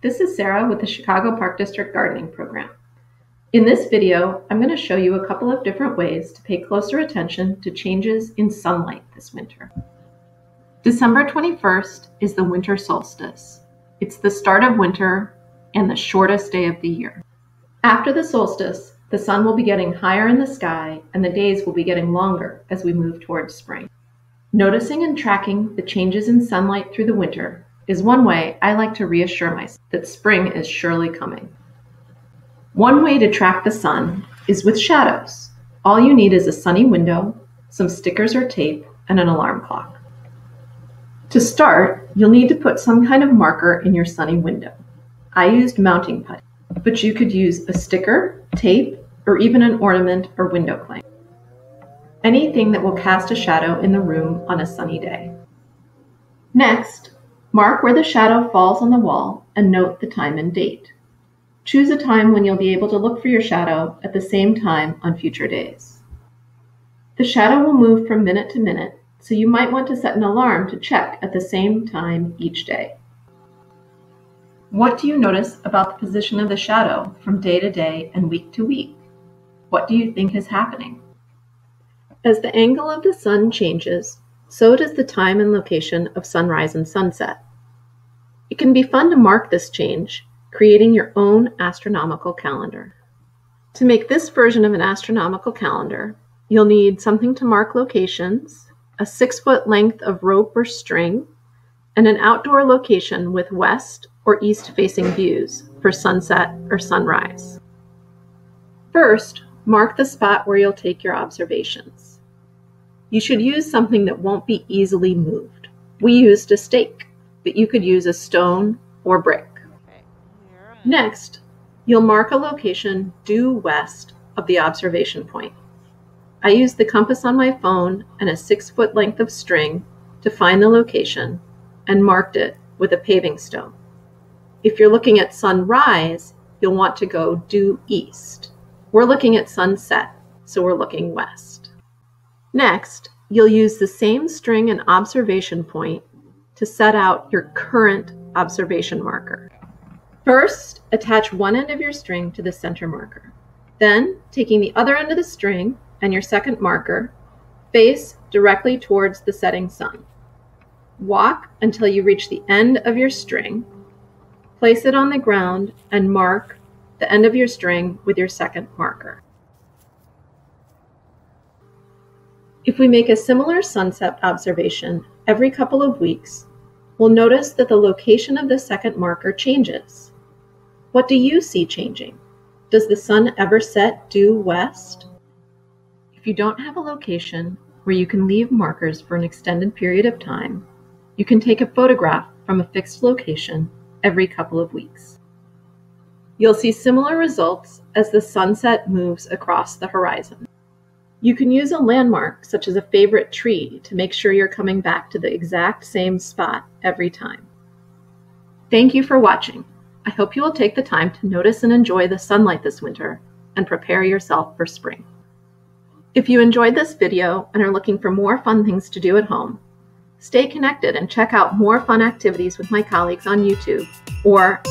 This is Sarah with the Chicago Park District Gardening Program. In this video, I'm going to show you a couple of different ways to pay closer attention to changes in sunlight this winter. December 21st is the winter solstice. It's the start of winter and the shortest day of the year. After the solstice, the sun will be getting higher in the sky and the days will be getting longer as we move towards spring. Noticing and tracking the changes in sunlight through the winter is one way I like to reassure myself that spring is surely coming. One way to track the sun is with shadows. All you need is a sunny window, some stickers or tape, and an alarm clock. To start, you'll need to put some kind of marker in your sunny window. I used mounting putty, but you could use a sticker, tape, or even an ornament or window clamp. Anything that will cast a shadow in the room on a sunny day. Next, mark where the shadow falls on the wall and note the time and date. Choose a time when you'll be able to look for your shadow at the same time on future days. The shadow will move from minute to minute, so you might want to set an alarm to check at the same time each day. What do you notice about the position of the shadow from day to day and week to week? What do you think is happening? As the angle of the sun changes, so does the time and location of sunrise and sunset. It can be fun to mark this change, creating your own astronomical calendar. To make this version of an astronomical calendar, you'll need something to mark locations, a 6-foot length of rope or string, and an outdoor location with west or east-facing views for sunset or sunrise. First, mark the spot where you'll take your observations. You should use something that won't be easily moved. We used a stake, but you could use a stone or brick. Next, you'll mark a location due west of the observation point. I used the compass on my phone and a 6-foot length of string to find the location and marked it with a paving stone. If you're looking at sunrise, you'll want to go due east. We're looking at sunset, so we're looking west. Next, you'll use the same string and observation point to set out your current observation marker. First, attach one end of your string to the center marker. Then, taking the other end of the string and your second marker, face directly towards the setting sun. Walk until you reach the end of your string, place it on the ground, and mark the end of your string with your second marker. If we make a similar sunset observation every couple of weeks, we'll notice that the location of the second marker changes. What do you see changing? Does the sun ever set due west? If you don't have a location where you can leave markers for an extended period of time, you can take a photograph from a fixed location every couple of weeks. You'll see similar results as the sunset moves across the horizon. You can use a landmark, such as a favorite tree, to make sure you're coming back to the exact same spot every time. Thank you for watching. I hope you will take the time to notice and enjoy the sunlight this winter and prepare yourself for spring. If you enjoyed this video and are looking for more fun things to do at home, stay connected and check out more fun activities with my colleagues on YouTube or